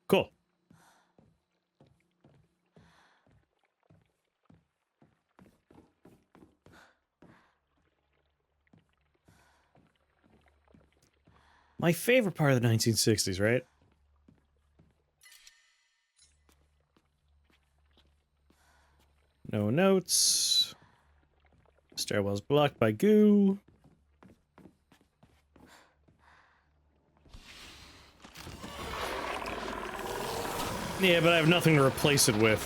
Cool. My favorite part of the 1960s, right? No notes. Stairwell's blocked by goo. Yeah, but I have nothing to replace it with.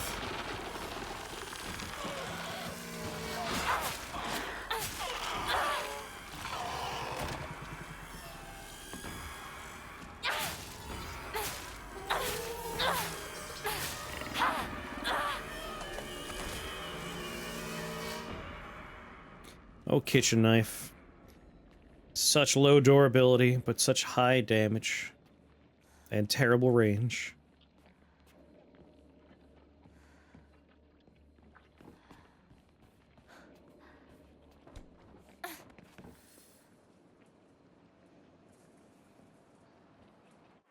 Oh, kitchen knife. Such low durability, but such high damage. And terrible range.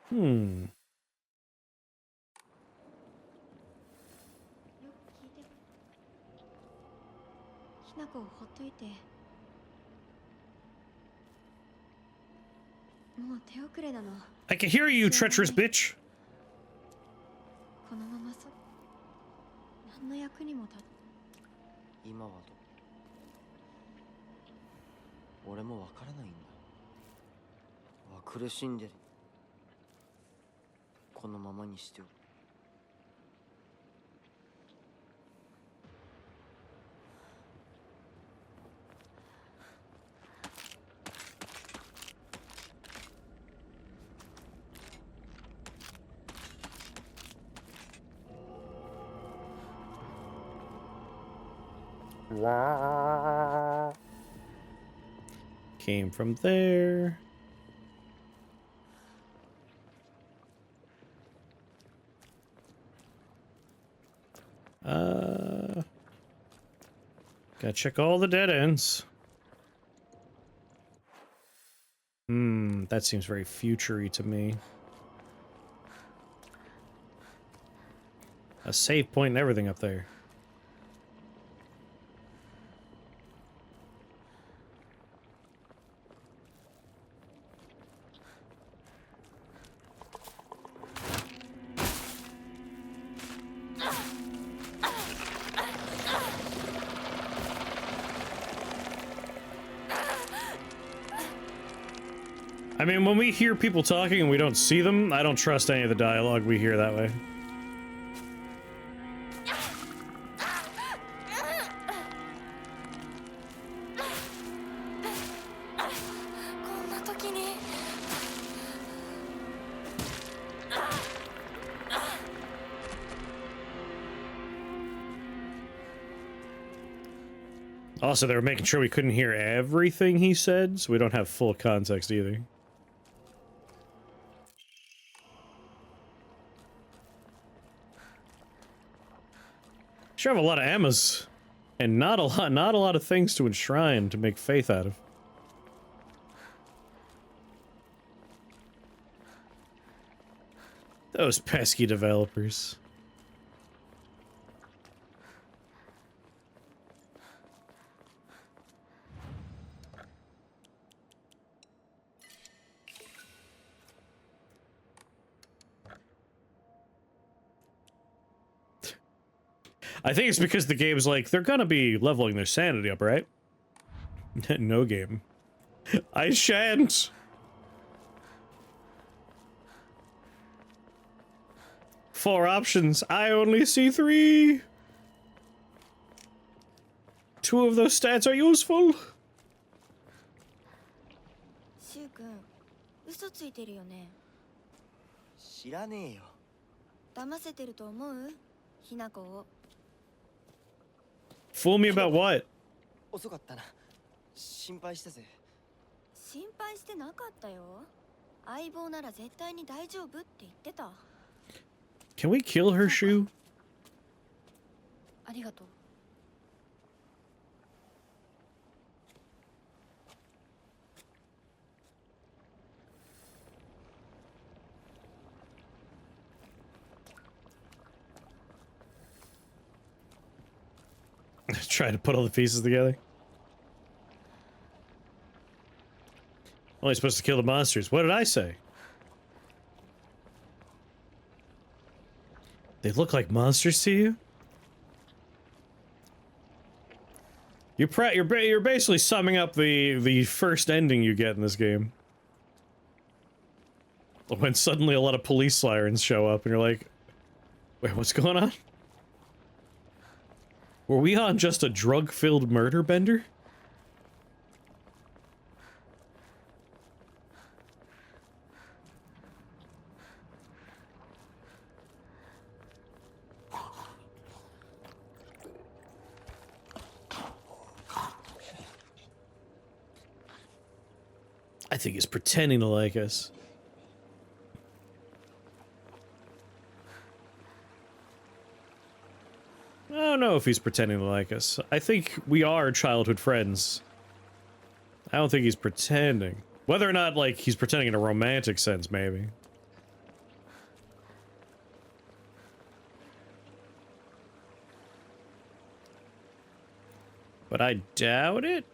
Hmm. ひなこをほっといて。もう手遅れなの。 I can hear you, treacherous bitch. このまま何の役にも立つ。今は俺もわからないんだ。苦しんでる。このままにしておく。Came from there. Gotta check all the dead ends. That seems very future-y to me. A save point and everything up there. I mean, when we hear people talking and we don't see them, I don't trust any of the dialogue we hear that way. Also, they were making sure we couldn't hear everything he said, so we don't have full context either. Sure have a lot of ammas, and not a lot of things to enshrine to make faith out of. Those pesky developers. I think it's because the game's like, they're gonna be leveling their sanity up, right? No game. I shan't! Four options. I only see 3! 2 of those stats are useful! シュウ君、嘘ついてるよね。知らねえよ。騙せてると思う？ひなこを。Fool me about what? 遅かったな。心配したぜ。心配してなかったよ。相棒なら絶対に大丈夫って言ってた。Can we kill her shoe? ありがとう。Try to put all the pieces together. Only supposed to kill the monsters. What did I say? They look like monsters to you? You're basically summing up the first ending you get in this game. When suddenly a lot of police sirens show up and you're like, wait, what's going on? Were we on just a drug-filled murder bender? I think he's pretending to like us. I don't know if he's pretending to like us. I think we are childhood friends. I don't think he's pretending. Whether or not, like, he's pretending in a romantic sense, maybe. but I doubt it.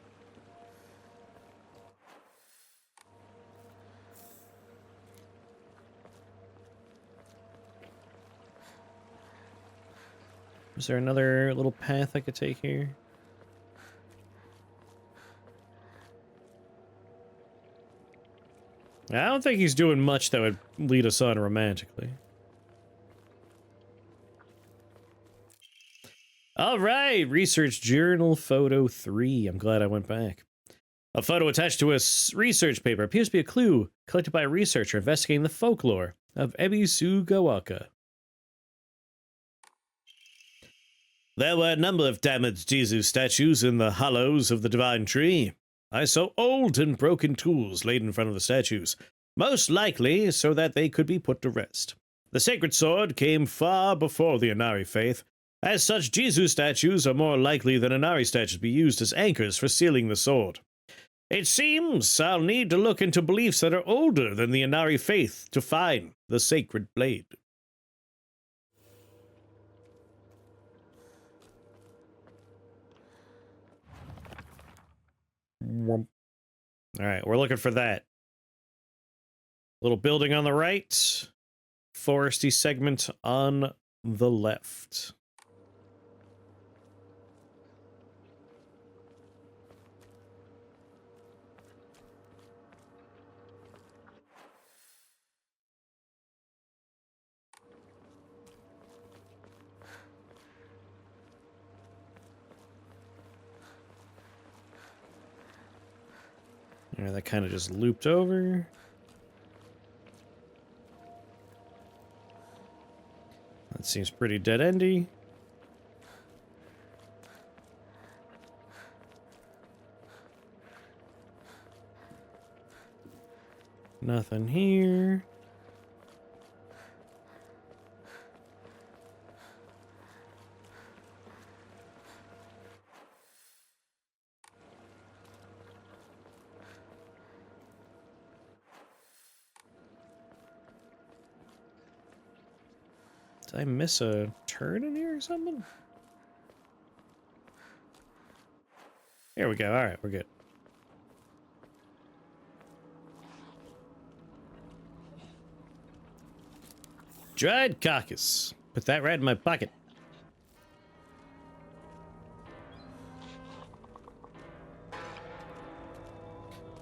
Is there another little path I could take here? I don't think he's doing much that would lead us on romantically. All right, research journal photo 3. I'm glad I went back. A photo attached to a research paper appears to be a clue collected by a researcher investigating the folklore of Ebisugawaka. There were a number of damaged Jesus statues in the hollows of the divine tree. I saw old and broken tools laid in front of the statues, most likely so that they could be put to rest. The sacred sword came far before the Inari faith. As such, Jesus statues are more likely than Inari statues to be used as anchors for sealing the sword. It seems I'll need to look into beliefs that are older than the Inari faith to find the sacred blade. All right, we're looking for that. Little building on the right, foresty segment on the left. Yeah, that kind of just looped over. That seems pretty dead-endy. Nothing here. Did I miss a turn in here or something? Here we go. All right, we're good. Dried carcass. Put that right in my pocket.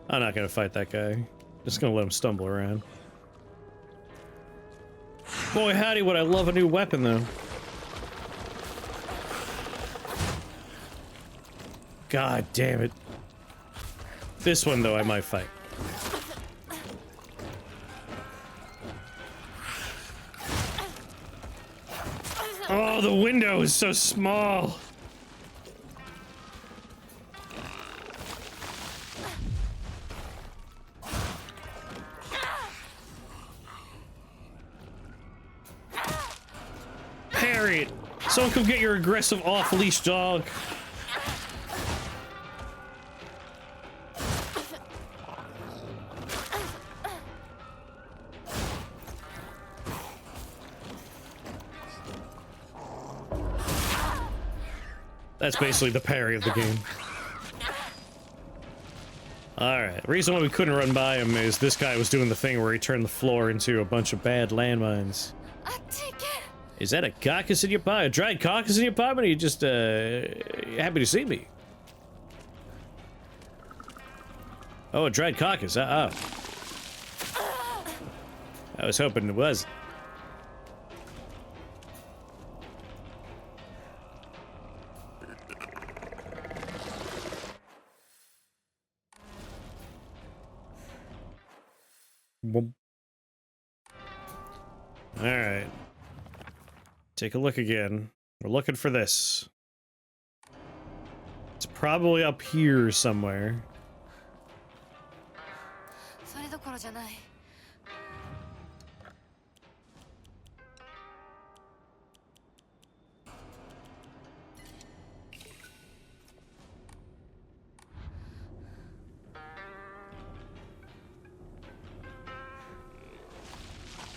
I'm not gonna fight that guy. Just gonna let him stumble around. Boy, howdy, would I love a new weapon, though. God damn it. This one, though, I might fight. Oh, the window is so small. Parry it. Someone come get your aggressive off-leash dog. That's basically the parry of the game. Alright, the reason why we couldn't run by him is this guy was doing the thing where he turned the floor into a bunch of bad landmines. Is that a carcass in your pie? A dried carcass in your pie? Or are you just, happy to see me? Oh, a dried carcass. Oh. I was hoping it was. Alright. Take a look again. We're looking for this. It's probably up here somewhere.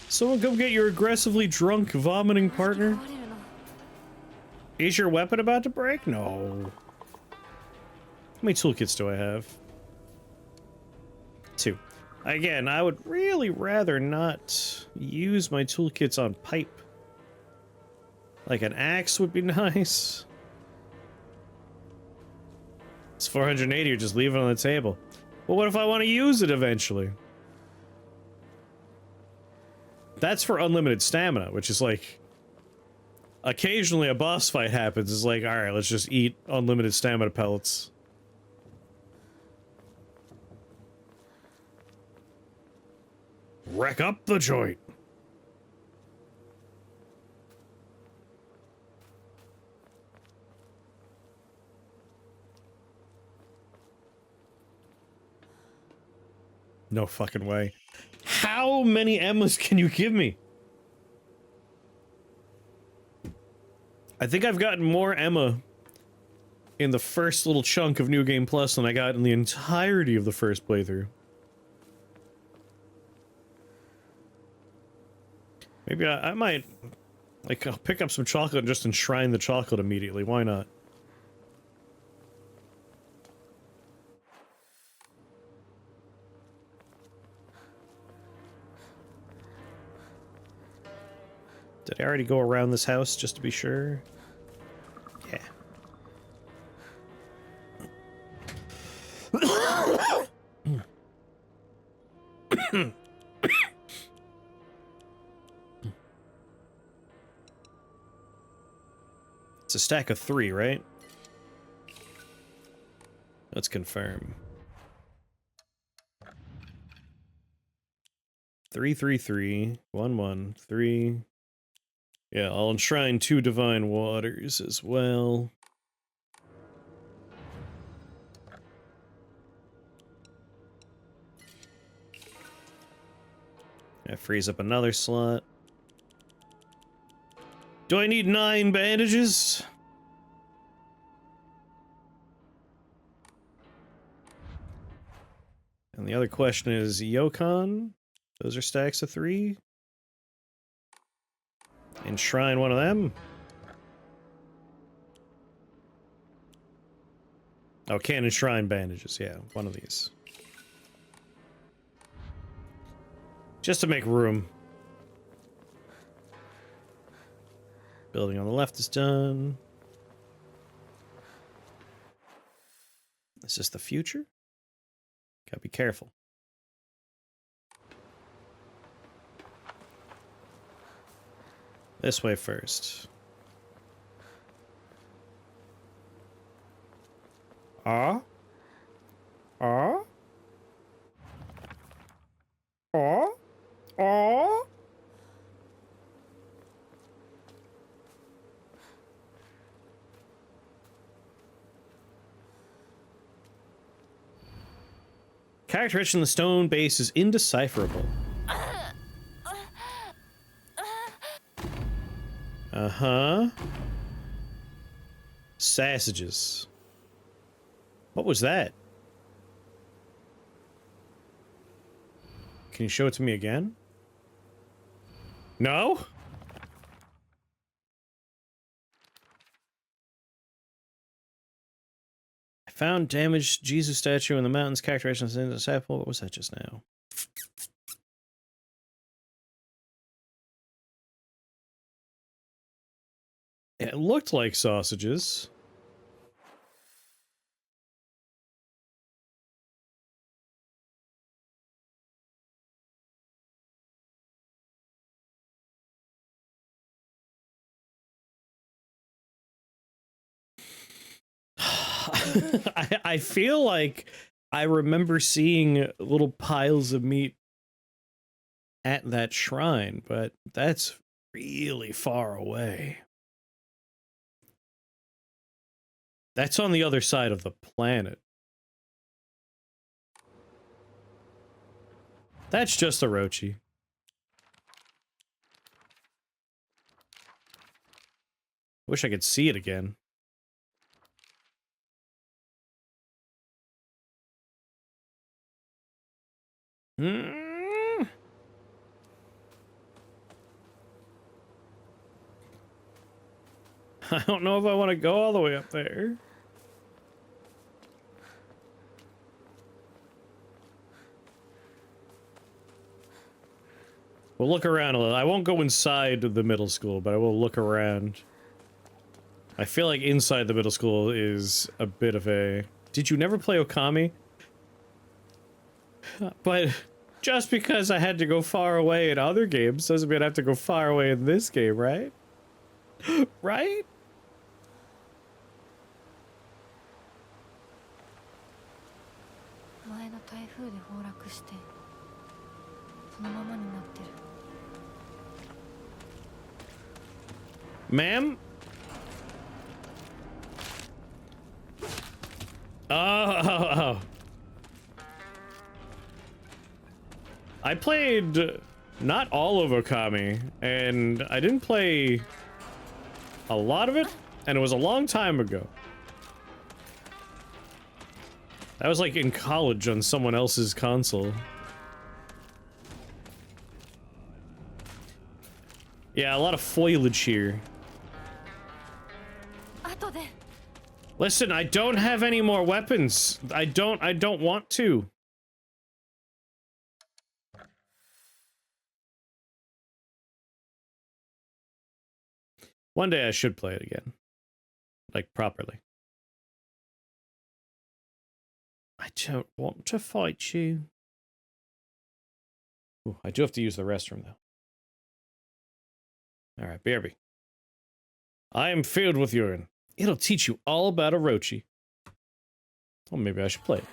Someone come get your aggressively drunk, vomiting partner. Is your weapon about to break? No. many toolkits do I have? 2. Again, I would really rather not use my toolkits on pipe. Like an axe would be nice. It's 480, or just leave it on the table. Well, what if I want to use it eventually? That's for unlimited stamina, which is like... Occasionally a boss fight happens, it's like, alright, let's just eat unlimited stamina pellets. Wreck up the joint. No fucking way. How many Emmas can you give me? I think I've gotten more Emma in the first little chunk of New Game Plus than I got in the entirety of the first playthrough. Maybe I might, like, I'll pick up some chocolate and just enshrine the chocolate immediately. Why not? Did I already go around this house just to be sure? Yeah. It's a stack of 3, right? Let's confirm. 3, 3, 3, 1, 1, 3. Yeah, I'll enshrine 2 divine waters as well. That frees up another slot. Do I need 9 bandages? And the other question is, Yokon? Those are stacks of 3? Enshrine one of them? Oh, can't enshrine bandages, yeah, one of these. Just to make room. Building on the left is done. Is this the future? Gotta be careful. This way first. Ah? Ah? Ah? Ah? Character etched in the stone base is indecipherable. Uh-huh. Sausages. What was that? Can you show it to me again? No? I found damaged Jesus statue in the mountains. Characterization is indecipherable. What was that just now? It looked like sausages. I feel like I remember seeing little piles of meat at that shrine, but that's really far away. That's on the other side of the planet. That's just Orochi. Wish I could see it again. I don't know if I want to go all the way up there. We'll look around a little. I won't go inside the middle school, but I will look around. I feel like inside the middle school is a bit of a... Did you never play Okami? But just because I had to go far away in other games doesn't mean I have to go far away in this game, right? Right? 前の台風で崩落してそのままになってる。 Ma'am? Oh. I played not all of Okami, and I didn't play a lot of it, and it was a long time ago. I was like in college on someone else's console. Yeah, a lot of foliage here. 後で Listen, I don't have any more weapons. I don't want to. One day I should play it again. Like, properly. I don't want to fight you. Ooh, I do have to use the restroom, though. Alright, BRB. I am filled with urine. It'll teach you all about Orochi. Well, maybe I should play it.